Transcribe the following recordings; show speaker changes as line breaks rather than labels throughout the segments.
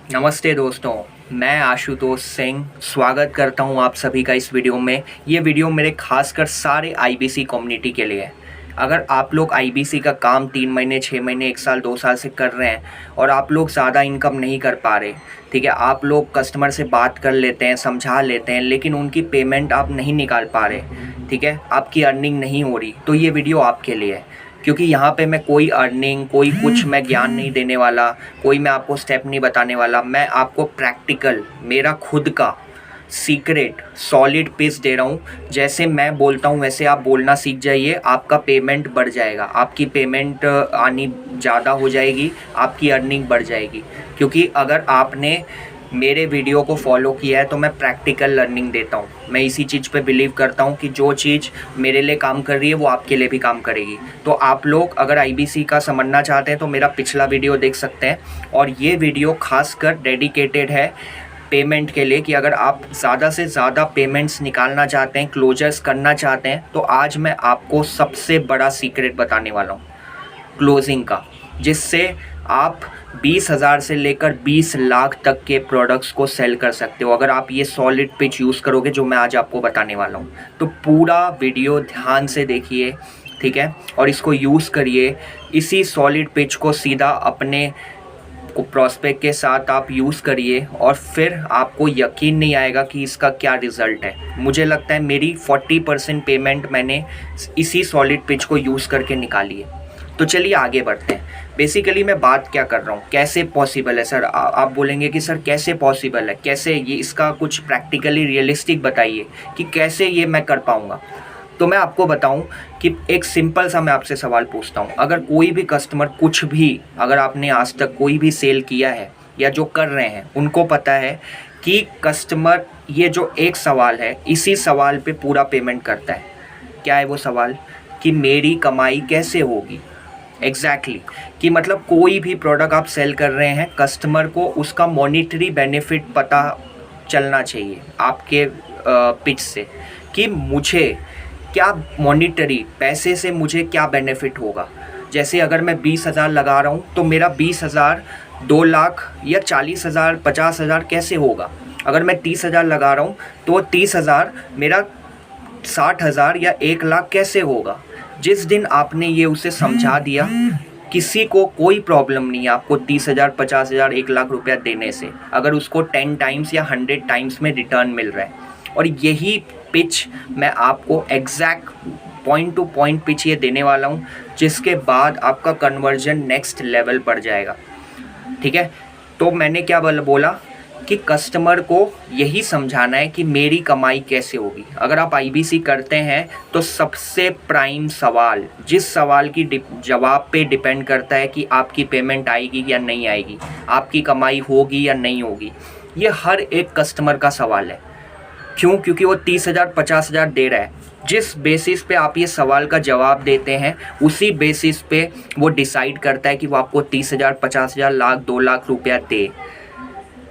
नमस्ते दोस्तों, मैं आशुतोष सिंह स्वागत करता हूं आप सभी का इस वीडियो में। ये वीडियो मेरे खासकर सारे आईबीसी कम्युनिटी के लिए है। अगर आप लोग आईबीसी का काम 3 महीने, 6 महीने, 1 साल, 2 साल से कर रहे हैं और आप लोग ज़्यादा इनकम नहीं कर पा रहे, ठीक है, आप लोग कस्टमर से बात कर लेते हैं, समझा लेते हैं, लेकिन उनकी पेमेंट आप नहीं निकाल पा रहे, ठीक है, आपकी अर्निंग नहीं हो रही, तो ये वीडियो आपके लिए है। क्योंकि यहाँ पे मैं कोई अर्निंग, कोई कुछ मैं ज्ञान नहीं देने वाला, कोई मैं आपको स्टेप नहीं बताने वाला। मैं आपको प्रैक्टिकल, मेरा खुद का सीक्रेट सॉलिड पिच दे रहा हूँ। जैसे मैं बोलता हूँ वैसे आप बोलना सीख जाइए, आपका पेमेंट बढ़ जाएगा, आपकी पेमेंट आनी ज़्यादा हो जाएगी, आपकी अर्निंग बढ़ जाएगी। क्योंकि अगर आपने मेरे वीडियो को फॉलो किया है तो मैं प्रैक्टिकल लर्निंग देता हूँ। मैं इसी चीज़ पे बिलीव करता हूँ कि जो चीज़ मेरे लिए काम कर रही है वो आपके लिए भी काम करेगी। तो आप लोग अगर आईबीसी का समझना चाहते हैं तो मेरा पिछला वीडियो देख सकते हैं। और ये वीडियो खासकर डेडिकेटेड है पेमेंट के लिए कि अगर आप ज़्यादा से ज़्यादा पेमेंट्स निकालना चाहते हैं, क्लोजर्स करना चाहते हैं, तो आज मैं आपको सबसे बड़ा सीक्रेट बताने वाला हूँ क्लोजिंग का, जिससे आप 20,000 से लेकर 20 लाख तक के प्रोडक्ट्स को सेल कर सकते हो अगर आप ये सॉलिड पिच यूज़ करोगे जो मैं आज आपको बताने वाला हूँ। तो पूरा वीडियो ध्यान से देखिए, ठीक है, और इसको यूज़ करिए। इसी सॉलिड पिच को सीधा अपने प्रॉस्पेक्ट के साथ आप यूज़ करिए और फिर आपको यकीन नहीं आएगा कि इसका क्या रिज़ल्ट है। मुझे लगता है मेरी 40% पेमेंट मैंने इसी सॉलिड पिच को यूज़ करके निकाली है। तो चलिए आगे बढ़ते हैं। बेसिकली मैं बात क्या कर रहा हूँ, कैसे पॉसिबल है सर। आप बोलेंगे कि सर कैसे पॉसिबल है, कैसे ये, इसका कुछ प्रैक्टिकली रियलिस्टिक बताइए कि कैसे ये मैं कर पाऊँगा। तो मैं आपको बताऊं कि एक सिंपल सा मैं आपसे सवाल पूछता हूं। अगर कोई भी कस्टमर कुछ भी, अगर आपने आज तक कोई भी सेल किया है या जो कर रहे हैं, उनको पता है कि कस्टमर ये जो एक सवाल है, इसी सवाल पे पूरा पेमेंट करता है। क्या है वो सवाल? कि मेरी कमाई कैसे होगी। एग्जैक्टली कि मतलब कोई भी प्रोडक्ट आप सेल कर रहे हैं, कस्टमर को उसका मॉनिटरी बेनिफिट पता चलना चाहिए आपके पिच से कि मुझे क्या मॉनिटरी पैसे से मुझे क्या बेनिफिट होगा। जैसे अगर मैं 20,000 लगा रहा हूँ तो मेरा 20,000 2 लाख या 40,000 50,000 कैसे होगा। अगर मैं 30,000 लगा रहा हूँ तो 30,000 मेरा 60,000 या 1 लाख कैसे होगा। जिस दिन आपने ये उसे समझा दिया, किसी को कोई प्रॉब्लम नहीं है आपको 30,000 50,000 1 लाख रुपया देने से, अगर उसको 10 टाइम्स या 100 टाइम्स में रिटर्न मिल रहा है। और यही पिच मैं आपको exact point two point pitch ये देने वाला हूँ, जिसके बाद आपका कन्वर्जन नेक्स्ट लेवल पर जाएगा, ठीक है। तो मैंने क्या बोला कि कस्टमर को यही समझाना है कि मेरी कमाई कैसे होगी। अगर आप आईबीसी करते हैं तो सबसे प्राइम सवाल, जिस सवाल की जवाब पे डिपेंड करता है कि आपकी पेमेंट आएगी या नहीं आएगी, आपकी कमाई होगी या नहीं होगी, ये हर एक कस्टमर का सवाल है। क्यों? क्योंकि वो 30,000 50,000 दे रहा है। जिस बेसिस पे आप ये सवाल का जवाब देते हैं, उसी बेसिस पे वो डिसाइड करता है कि वो आपको 30,000 50,000 लाख 2 लाख रुपया दे।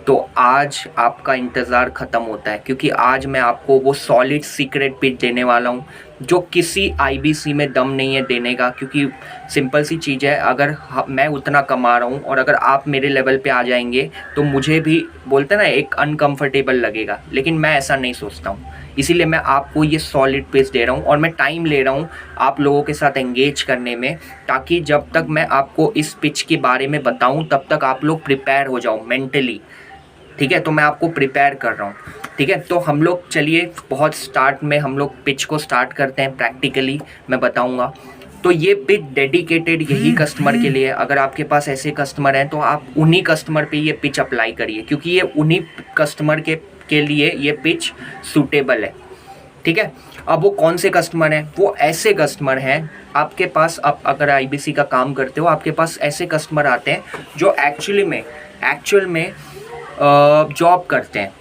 तो आज आपका इंतज़ार ख़त्म होता है, क्योंकि आज मैं आपको वो सॉलिड सीक्रेट पिच देने वाला हूँ जो किसी आईबीसी में दम नहीं है देने का। क्योंकि सिंपल सी चीज़ है, अगर मैं उतना कमा रहा हूँ और अगर आप मेरे लेवल पे आ जाएंगे तो मुझे भी, बोलते हैं ना, एक अनकंफर्टेबल लगेगा, लेकिन मैं ऐसा नहीं सोचता हूँ। इसीलिए मैं आपको ये सॉलिड पिच दे रहा हूँ और मैं टाइम ले रहा हूँ आप लोगों के साथ एंगेज करने में, ताकि जब तक मैं आपको इस पिच के बारे में बताऊँ तब तक आप लोग प्रिपेयर हो जाओ मेंटली, ठीक है। तो मैं आपको प्रिपेयर कर रहा हूँ, ठीक है। तो हम लोग चलिए बहुत स्टार्ट में हम लोग पिच को स्टार्ट करते हैं। प्रैक्टिकली मैं बताऊँगा। तो ये पिच डेडिकेटेड यही कस्टमर के लिए है। अगर आपके पास ऐसे कस्टमर हैं तो आप उन्हीं कस्टमर पे ये पिच अप्लाई करिए, क्योंकि ये उन्हीं कस्टमर के लिए ये पिच सूटेबल है, ठीक है। अब वो कौन से कस्टमर हैं? वो ऐसे कस्टमर हैं आपके पास, आप अगर आईबीसी का काम करते हो, आपके पास ऐसे कस्टमर आते हैं जो एक्चुअल में जॉब करते हैं।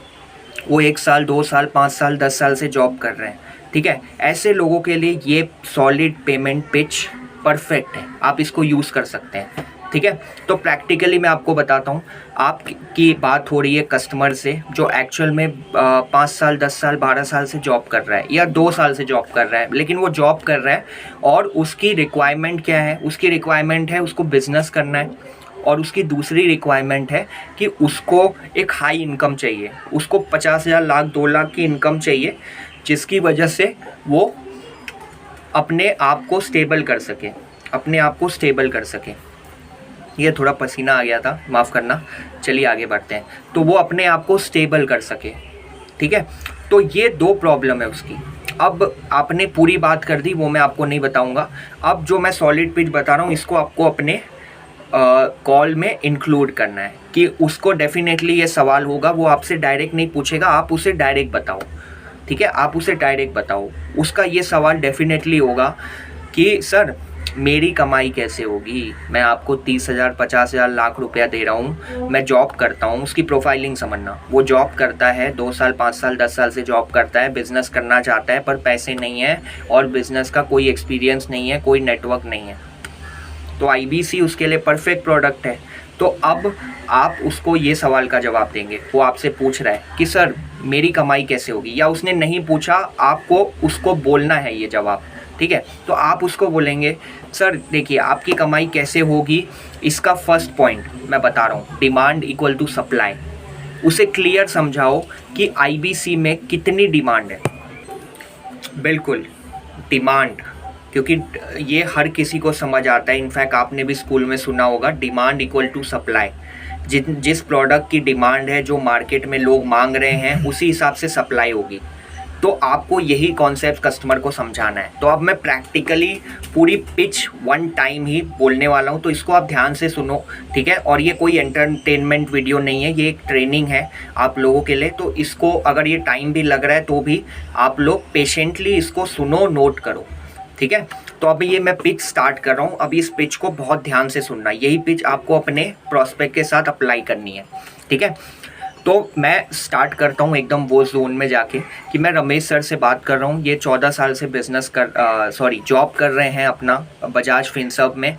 वो 1 साल 2 साल 5 साल 10 साल से जॉब कर रहे हैं, ठीक है। ऐसे लोगों के लिए ये सॉलिड पेमेंट पिच परफेक्ट है, आप इसको यूज़ कर सकते हैं, ठीक है। तो प्रैक्टिकली मैं आपको बताता हूँ। आपकी बात हो रही है कस्टमर से जो एक्चुअल में 5 साल 10 साल 12 साल से जॉब कर रहा है या 2 साल से जॉब कर रहा है, लेकिन वो जॉब कर रहा है और उसकी रिक्वायरमेंट क्या है? उसकी रिक्वायरमेंट है उसको बिज़नेस करना है, और उसकी दूसरी रिक्वायरमेंट है कि उसको एक हाई इनकम चाहिए, उसको 50,000 लाख 2 लाख की इनकम चाहिए, जिसकी वजह से वो अपने आप को स्टेबल कर सके, अपने आप को स्टेबल कर सके। ये थोड़ा पसीना आ गया था, माफ़ करना। चलिए आगे बढ़ते हैं। तो वो अपने आप को स्टेबल कर सके, ठीक है। तो ये 2 प्रॉब्लम है उसकी। अब आपने पूरी बात कर दी, वो मैं आपको नहीं बताऊंगा। अब जो मैं सॉलिड पिच बता रहा हूँ, इसको आपको अपने कॉल में इंक्लूड करना है कि उसको डेफिनेटली ये सवाल होगा, वो आपसे डायरेक्ट नहीं पूछेगा, आप उसे डायरेक्ट बताओ, ठीक है। आप उसे डायरेक्ट बताओ। उसका ये सवाल डेफिनेटली होगा कि सर मेरी कमाई कैसे होगी, मैं आपको 30,000 50,000 लाख रुपया दे रहा हूँ, मैं जॉब करता हूँ। उसकी प्रोफाइलिंग समझना, वो जॉब करता है 2 साल 5 साल 10 साल से जॉब करता है, बिज़नेस करना चाहता है पर पैसे नहीं है और बिज़नेस का कोई एक्सपीरियंस नहीं है, कोई नेटवर्क नहीं है। तो IBC उसके लिए परफेक्ट प्रोडक्ट है। तो अब आप उसको ये सवाल का जवाब देंगे। वो आपसे पूछ रहा है कि सर मेरी कमाई कैसे होगी, या उसने नहीं पूछा, आपको उसको बोलना है ये जवाब, ठीक है। तो आप उसको बोलेंगे सर देखिए आपकी कमाई कैसे होगी, इसका फर्स्ट पॉइंट मैं बता रहा हूँ, डिमांड इक्वल टू सप्लाई। उसे क्लियर समझाओ कि IBC में कितनी डिमांड है। बिल्कुल डिमांड, क्योंकि ये हर किसी को समझ आता है। इनफैक्ट आपने भी स्कूल में सुना होगा, डिमांड इक्वल टू सप्लाई। जिस प्रोडक्ट की डिमांड है, जो मार्केट में लोग मांग रहे हैं, उसी हिसाब से सप्लाई होगी। तो आपको यही कॉन्सेप्ट कस्टमर को समझाना है। तो अब मैं प्रैक्टिकली पूरी पिच 1 टाइम ही बोलने वाला हूँ, तो इसको आप ध्यान से सुनो, ठीक है। और ये कोई एंटरटेनमेंट वीडियो नहीं है, ये एक ट्रेनिंग है आप लोगों के लिए। तो इसको अगर ये टाइम भी लग रहा है तो भी आप लोग पेशेंटली इसको सुनो, नोट करो, ठीक है। तो अभी ये मैं पिच स्टार्ट कर रहा हूँ। अब इस पिच को बहुत ध्यान से सुनना, यही पिच आपको अपने प्रोस्पेक्ट के साथ अप्लाई करनी है, ठीक है। तो मैं स्टार्ट करता हूँ एकदम वो जोन में जाके कि मैं रमेश सर से बात कर रहा हूँ। ये 14 साल से जॉब कर रहे हैं अपना बजाज फिनसर्व में,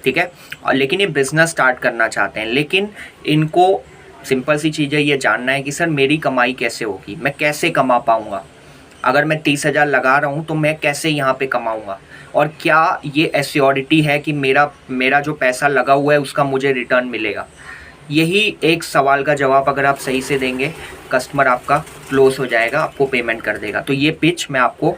ठीक है। लेकिन ये बिज़नेस स्टार्ट करना चाहते हैं, लेकिन इनको सिंपल सी चीज़ है, ये जानना है कि सर मेरी कमाई कैसे होगी, मैं कैसे कमा पाऊँगा। अगर मैं 30,000 लगा रहा हूँ तो मैं कैसे यहाँ पे कमाऊँगा, और क्या ये एश्योरिटी है कि मेरा जो पैसा लगा हुआ है उसका मुझे रिटर्न मिलेगा। यही एक सवाल का जवाब अगर आप सही से देंगे, कस्टमर आपका क्लोज हो जाएगा, आपको पेमेंट कर देगा। तो ये पिच मैं आपको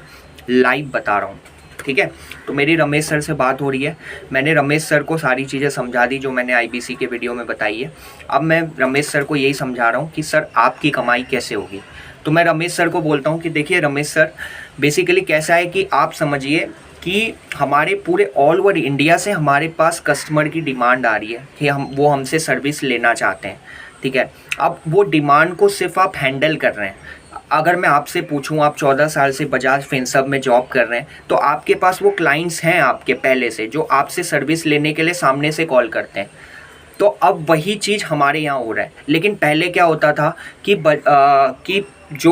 लाइव बता रहा हूँ, ठीक है। तो मेरी रमेश सर से बात हो रही है, मैंने रमेश सर को सारी चीज़ें समझा दी जो मैंने IBC के वीडियो में बताई है। अब मैं रमेश सर को यही समझा रहा हूँ कि सर आपकी कमाई कैसे होगी। तो मैं रमेश सर को बोलता हूँ कि देखिए रमेश सर, बेसिकली कैसा है कि आप समझिए कि हमारे पूरे ऑल ओवर इंडिया से हमारे पास कस्टमर की डिमांड आ रही है कि वो हमसे सर्विस लेना चाहते हैं, ठीक है। अब वो डिमांड को सिर्फ आप हैंडल कर रहे हैं। अगर मैं आपसे पूछूं, आप 14 साल से बजाज फिनसर्व में जॉब कर रहे हैं, तो आपके पास वो क्लाइंट्स हैं आपके पहले से, जो आपसे सर्विस लेने के लिए सामने से कॉल करते हैं। तो अब वही चीज़ हमारे यहाँ हो रहा है। लेकिन पहले क्या होता था कि जो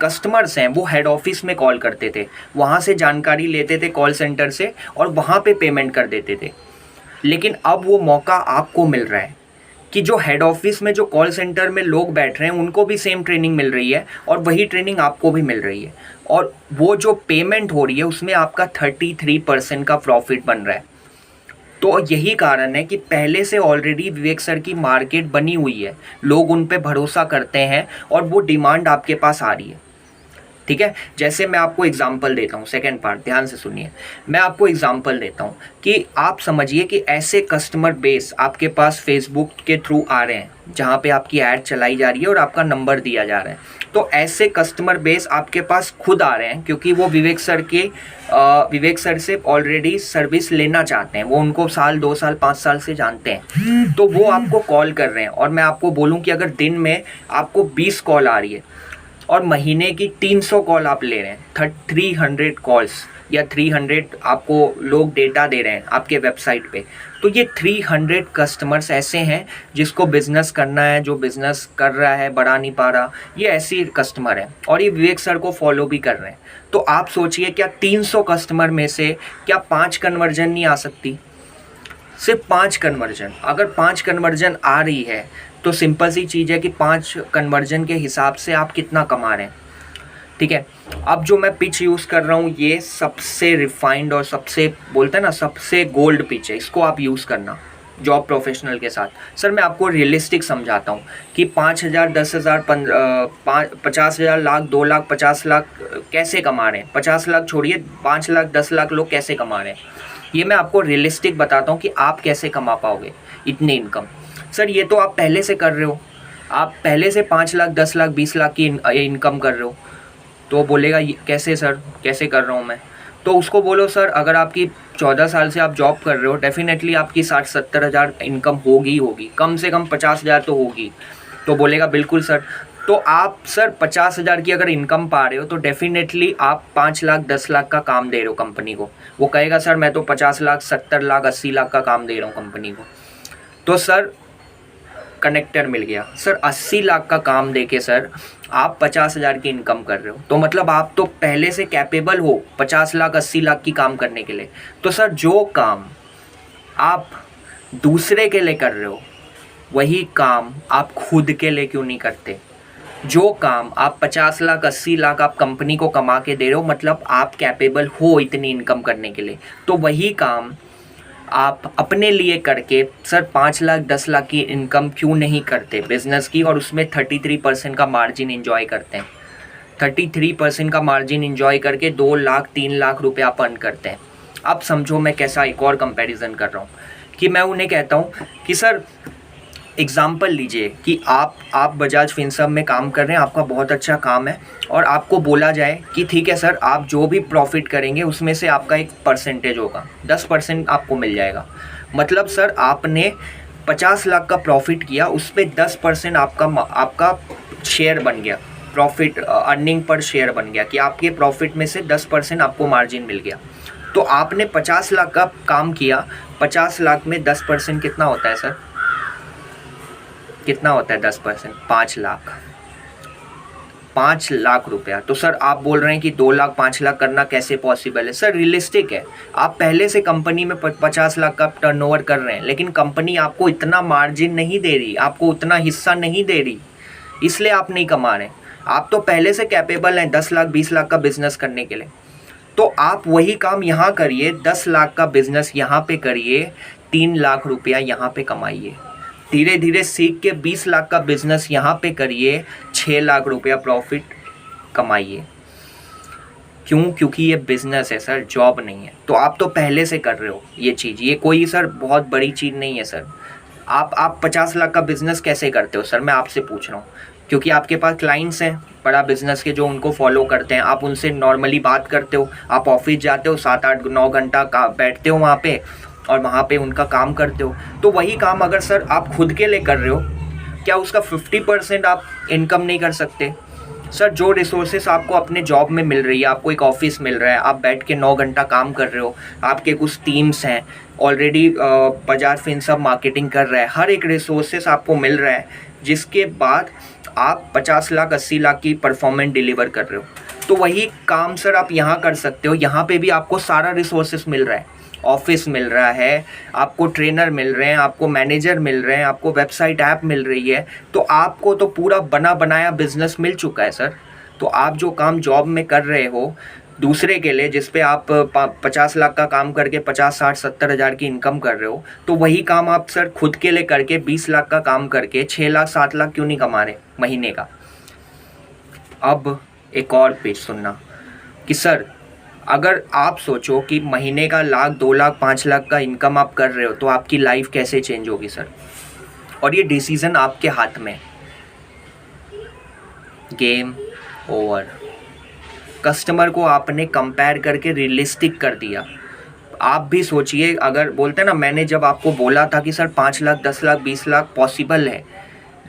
कस्टमर्स हैं वो हेड ऑफिस में कॉल करते थे, वहाँ से जानकारी लेते थे कॉल सेंटर से और वहाँ पे पेमेंट कर देते थे। लेकिन अब वो मौका आपको मिल रहा है कि जो हेड ऑफिस में, जो कॉल सेंटर में लोग बैठ रहे हैं, उनको भी सेम ट्रेनिंग मिल रही है और वही ट्रेनिंग आपको भी मिल रही है, और वो जो पेमेंट हो रही है उसमें आपका 33% का प्रॉफिट बन रहा है। तो यही कारण है कि पहले से ऑलरेडी विवेक सर की मार्केट बनी हुई है, लोग उन पे भरोसा करते हैं और वो डिमांड आपके पास आ रही है, ठीक है। जैसे मैं आपको एग्जांपल देता हूँ, सेकंड पार्ट ध्यान से सुनिए। मैं आपको एग्जांपल देता हूँ कि आप समझिए कि ऐसे कस्टमर बेस आपके पास फेसबुक के थ्रू आ रहे हैं, जहाँ पे आपकी ऐड चलाई जा रही है और आपका नंबर दिया जा रहा है। तो ऐसे कस्टमर बेस आपके पास खुद आ रहे हैं, क्योंकि वो विवेक सर से ऑलरेडी सर्विस लेना चाहते हैं, वो उनको 1 2 साल 5 साल से जानते हैं। तो वो आपको कॉल कर रहे हैं। और मैं आपको बोलूँ कि अगर दिन में आपको 20 कॉल आ रही है और महीने की 300 कॉल आप ले रहे हैं, 300 कॉल्स या 300 आपको लोग डेटा दे रहे हैं आपके वेबसाइट पे, तो ये 300 कस्टमर्स ऐसे हैं जिसको बिज़नेस करना है, जो बिज़नेस कर रहा है बढ़ा नहीं पा रहा, ये ऐसी कस्टमर है और ये विवेक सर को फॉलो भी कर रहे हैं। तो आप सोचिए, क्या 300 कस्टमर में से क्या 5 कन्वर्जन नहीं आ सकती? सिर्फ 5 कन्वर्जन, अगर 5 कन्वर्जन आ रही है तो सिंपल सी चीज़ है कि 5 कन्वर्जन के हिसाब से आप कितना कमा रहे हैं, ठीक है। अब जो मैं पिच यूज़ कर रहा हूँ ये सबसे रिफाइंड और सबसे बोलते हैं ना सबसे गोल्ड पिच है, इसको आप यूज़ करना, जॉब प्रोफेशनल के साथ। सर मैं आपको रियलिस्टिक समझाता हूँ कि 5,000, 10,000, 50,000, लाख, 2 लाख, 50 लाख कैसे कमा रहे हैं। 50 लाख छोड़िए, 5 लाख, 10 लाख लोग कैसे कमा रहे हैं, ये मैं आपको रियलिस्टिक बताता हूँ कि आप कैसे कमा पाओगे इतनी इनकम। सर ये तो आप पहले से कर रहे हो, आप पहले से 5 लाख, 10 लाख, 20 लाख की इनकम कर रहे हो। तो बोलेगा कैसे सर, कैसे कर रहा हूँ मैं। तो उसको बोलो सर अगर आपकी 14 साल से आप जॉब कर रहे हो, डेफिनेटली आपकी 60-70 हज़ार इनकम होगी, कम से कम 50,000 तो होगी। तो बोलेगा बिल्कुल सर। तो आप सर 50,000 की अगर इनकम पा रहे हो तो डेफिनेटली आप 5 लाख, 10 लाख का काम दे रहे हो कंपनी को। वो कहेगा सर मैं तो 50 लाख, 70 लाख, 80 लाख का काम दे रहा हूँ कंपनी को। तो सर कनेक्टर मिल गया। सर 80 लाख का काम देके सर आप 50,000 की इनकम कर रहे हो, तो मतलब आप तो पहले से कैपेबल हो 50 लाख, 80 लाख की काम करने के लिए। तो सर जो काम आप दूसरे के लिए कर रहे हो वही काम आप खुद के लिए क्यों नहीं करते। जो काम आप 50 लाख, 80 लाख आप कंपनी को कमा के दे रहे हो, मतलब आप कैपेबल हो इतनी इनकम करने के लिए, तो वही काम आप अपने लिए करके सर 5 लाख, 10 लाख की इनकम क्यों नहीं करते बिजनेस की, और उसमें 33% का मार्जिन एंजॉय करते हैं। 33% का मार्जिन एंजॉय करके 2 लाख, 3 लाख रुपए आप अर्न करते हैं। अब समझो मैं कैसा एक और कंपैरिजन कर रहा हूँ कि मैं उन्हें कहता हूँ कि सर एग्ज़ाम्पल लीजिए कि आप बजाज फिनसर्व में काम कर रहे हैं, आपका बहुत अच्छा काम है, और आपको बोला जाए कि ठीक है सर आप जो भी प्रॉफिट करेंगे उसमें से आपका एक परसेंटेज होगा, 10% आपको मिल जाएगा। मतलब सर आपने 50 लाख का प्रॉफिट किया, उस पर 10% आपका शेयर बन गया, प्रॉफिट अर्निंग पर शेयर बन गया कि आपके प्रॉफिट में से 10% आपको मार्जिन मिल गया। तो आपने 50 लाख का काम किया, 50 लाख में 10% कितना होता है सर, कितना होता है 10%? 5 लाख, 5 लाख रुपया। तो सर आप बोल रहे हैं कि 2 लाख, 5 लाख करना कैसे पॉसिबल है। सर रियलिस्टिक है, आप पहले से कंपनी में 50 लाख का टर्नओवर कर रहे हैं, लेकिन कंपनी आपको इतना मार्जिन नहीं दे रही, आपको उतना हिस्सा नहीं दे रही, इसलिए आप नहीं कमा रहे। आप तो पहले से कैपेबल हैं 10 लाख, 20 लाख का बिजनेस करने के लिए। तो आप वही काम यहाँ करिए, 10 लाख का बिजनेस यहाँ पे करिए, 3 लाख रुपया यहाँ पे कमाइए। धीरे धीरे सीख के 20 लाख का बिजनेस यहाँ पे करिए, 6 लाख रुपया प्रॉफिट कमाइए। क्यों? क्योंकि ये बिजनेस है सर, जॉब नहीं है। तो आप तो पहले से कर रहे हो ये चीज़, ये कोई सर बहुत बड़ी चीज़ नहीं है सर। आप 50 लाख का बिजनेस कैसे करते हो सर, मैं आपसे पूछ रहा हूँ। क्योंकि आपके पास क्लाइंट्स हैं बड़ा बिजनेस के जो उनको फॉलो करते हैं, आप उनसे नॉर्मली बात करते हो, आप ऑफिस जाते हो, 7-8-9 घंटा बैठते हो वहाँ पे और वहाँ पे उनका काम करते हो। तो वही काम अगर सर आप खुद के लिए कर रहे हो, क्या उसका 50% आप इनकम नहीं कर सकते? सर जो रिसोर्सेस आपको अपने जॉब में मिल रही है, आपको एक ऑफिस मिल रहा है, आप बैठ के 9 घंटा काम कर रहे हो, आपके कुछ टीम्स हैं ऑलरेडी, बजाज फिनसर्व मार्केटिंग कर रहा है, हर एक रिसोर्सेस आपको मिल रहा है, जिसके बाद आप 50 लाख, 80 लाख की परफॉर्मेंस डिलीवर कर रहे हो। तो वही काम सर आप यहाँ कर सकते हो। यहाँ पे भी आपको सारा रिसोर्सेस मिल रहा है, ऑफिस मिल रहा है, आपको ट्रेनर मिल रहे हैं, आपको मैनेजर मिल रहे हैं, आपको वेबसाइट ऐप मिल रही है। तो आपको तो पूरा बना बनाया बिजनेस मिल चुका है सर। तो आप जो काम जॉब में कर रहे हो दूसरे के लिए, जिस पे आप 50 लाख का काम करके 50, 60, 70 हज़ार की इनकम कर रहे हो, तो वही काम आप सर खुद के लिए करके 20 लाख का काम करके 6 लाख, 7 लाख क्यों नहीं कमा रहे महीने का। अब एक और पेज सुनना कि सर अगर आप सोचो कि महीने का लाख, 2 लाख, 5 लाख का इनकम आप कर रहे हो, तो आपकी लाइफ कैसे चेंज होगी सर। और ये डिसीज़न आपके हाथ में। Game over. कस्टमर को आपने कंपेयर करके रियलिस्टिक कर दिया। आप भी सोचिए, अगर बोलते हैं ना, मैंने जब आपको बोला था कि सर 5 लाख, 10 लाख, 20 लाख पॉसिबल है,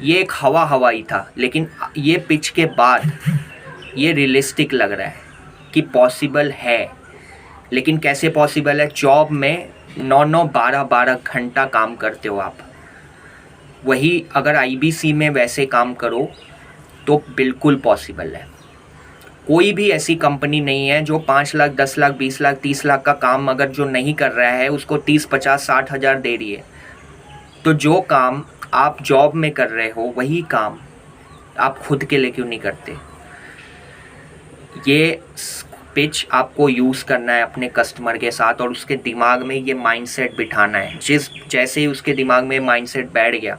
ये एक हवा ही था, लेकिन ये पिच के बाद ये रियलिस्टिक लग रहा है कि पॉसिबल है। लेकिन कैसे पॉसिबल है? जॉब में 9-9, 12-12 घंटा काम करते हो आप। वही अगर IBC में वैसे काम करो तो बिल्कुल पॉसिबल है। कोई भी ऐसी कंपनी नहीं है जो 5 लाख, 10 लाख, 20 लाख, 30 लाख का काम अगर जो नहीं कर रहा है उसको 30, 50, 60 हज़ार दे रही है। तो जो काम आप जॉब में कर रहे हो वही काम आप खुद के लिए क्यों नहीं करते? ये पिच आपको यूज़ करना है अपने कस्टमर के साथ और उसके दिमाग में ये माइंडसेट बिठाना है। जैसे ही उसके दिमाग में माइंडसेट बैठ गया,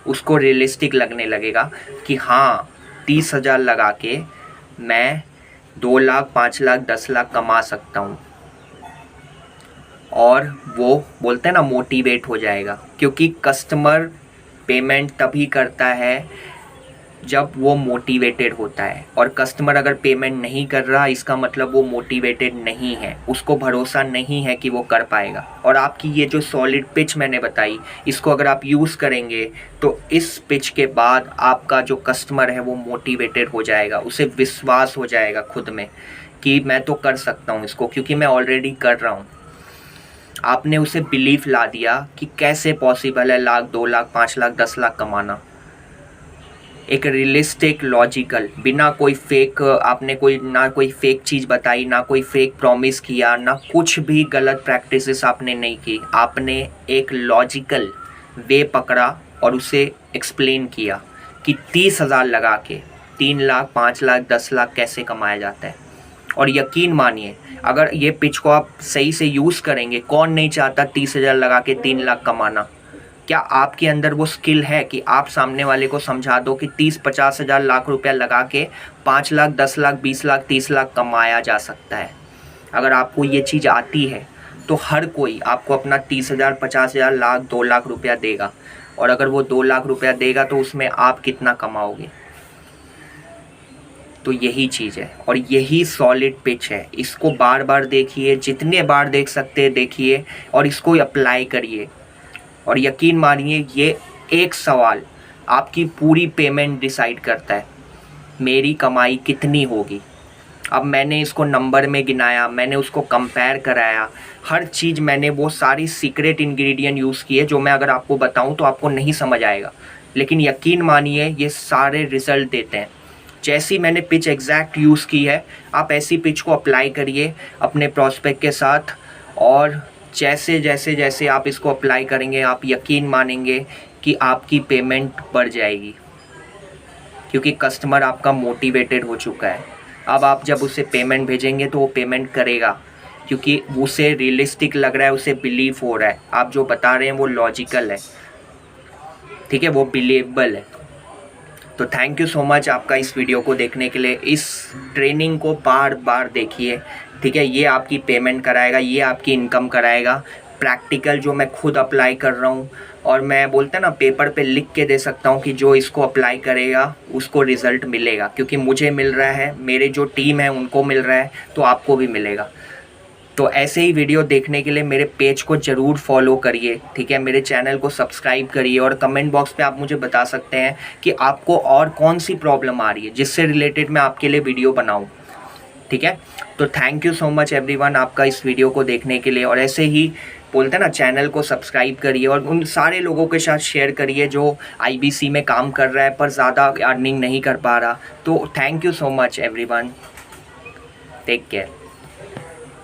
उसको रियलिस्टिक लगने लगेगा कि हाँ 30,000 लगा के मैं 2 लाख 5 लाख 10 लाख कमा सकता हूँ। और वो बोलते हैं ना मोटिवेट हो जाएगा, क्योंकि कस्टमर पेमेंट तभी करता है जब वो मोटिवेटेड होता है। और कस्टमर अगर पेमेंट नहीं कर रहा, इसका मतलब वो मोटिवेटेड नहीं है, उसको भरोसा नहीं है कि वो कर पाएगा। और आपकी ये जो सॉलिड पिच मैंने बताई, इसको अगर आप यूज़ करेंगे तो इस पिच के बाद आपका जो कस्टमर है वो मोटिवेटेड हो जाएगा, उसे विश्वास हो जाएगा खुद में कि मैं तो कर सकता हूँ इसको, क्योंकि मैं ऑलरेडी कर रहा हूँ। आपने उसे बिलीफ ला दिया कि कैसे पॉसिबल है 1 लाख 2 लाख 5 लाख 10 लाख कमाना। एक रियलिस्टिक लॉजिकल, बिना कोई फेक, आपने ना कोई फेक चीज़ बताई, ना कोई फेक प्रॉमिस किया, ना कुछ भी गलत प्रैक्टिसेस आपने नहीं की। आपने एक लॉजिकल वे पकड़ा और उसे एक्सप्लेन किया कि 30,000 लगा के 3 लाख 5 लाख 10 लाख कैसे कमाया जाता है। और यकीन मानिए, अगर ये पिच को आप सही से यूज़ करेंगे, कौन नहीं चाहता 30,000 लगा के 3 लाख कमाना। क्या आपके अंदर वो स्किल है कि आप सामने वाले को समझा दो कि 30-50 हज़ार लाख रुपया लगा के 5 लाख 10 लाख 20 लाख 30 लाख कमाया जा सकता है। अगर आपको ये चीज़ आती है तो हर कोई आपको अपना 30,000 50 हज़ार लाख 2 लाख रुपया देगा। और अगर वो 2 लाख रुपया देगा तो उसमें आप कितना कमाओगे। तो यही चीज़ है और यही सॉलिड पिच है। इसको बार बार देखिए, जितने बार देख सकते हैं देखिए और इसको अप्लाई करिए। और यकीन मानिए, ये एक सवाल आपकी पूरी पेमेंट डिसाइड करता है, मेरी कमाई कितनी होगी। अब मैंने इसको नंबर में गिनाया, मैंने उसको कंपेयर कराया, हर चीज़ मैंने वो सारी सीक्रेट इंग्रेडिएंट यूज़ किए जो मैं अगर आपको बताऊं तो आपको नहीं समझ आएगा। लेकिन यकीन मानिए ये सारे रिज़ल्ट देते हैं। जैसी मैंने पिच एग्जैक्ट यूज़ की है, आप ऐसी पिच को अप्लाई करिए अपने प्रॉस्पेक्ट के साथ। और जैसे जैसे जैसे आप इसको अप्लाई करेंगे, आप यकीन मानेंगे कि आपकी पेमेंट बढ़ जाएगी, क्योंकि कस्टमर आपका मोटिवेटेड हो चुका है। अब आप जब उसे पेमेंट भेजेंगे तो वो पेमेंट करेगा, क्योंकि उसे रियलिस्टिक लग रहा है, उसे बिलीव हो रहा है। आप जो बता रहे हैं वो लॉजिकल है, ठीक है, वो बिलीवेबल है। तो थैंक यू सो मच आपका इस वीडियो को देखने के लिए। इस ट्रेनिंग को बार बार देखिए, ठीक है। ये आपकी पेमेंट कराएगा, ये आपकी इनकम कराएगा। प्रैक्टिकल जो मैं खुद अप्लाई कर रहा हूँ और मैं बोलते हैं ना पेपर पे लिख के दे सकता हूँ कि जो इसको अप्लाई करेगा उसको रिज़ल्ट मिलेगा, क्योंकि मुझे मिल रहा है, मेरे जो टीम है उनको मिल रहा है, तो आपको भी मिलेगा। तो ऐसे ही वीडियो देखने के लिए मेरे पेज को ज़रूर फॉलो करिए, ठीक है। मेरे चैनल को सब्सक्राइब करिए और कमेंट बॉक्स पे आप मुझे बता सकते हैं कि आपको और कौन सी प्रॉब्लम आ रही है जिससे रिलेटेड मैं आपके लिए वीडियो बनाऊं, ठीक है। तो thank you so much everyone आपका इस वीडियो को देखने के लिए। और ऐसे ही बोलते हैं ना, चैनल को सब्सक्राइब करिए और उन सारे लोगों के साथ शेयर करिए जो IBC में काम कर रहा है पर ज़्यादा अर्निंग नहीं कर पा रहा। तो thank you so much everyone, take care.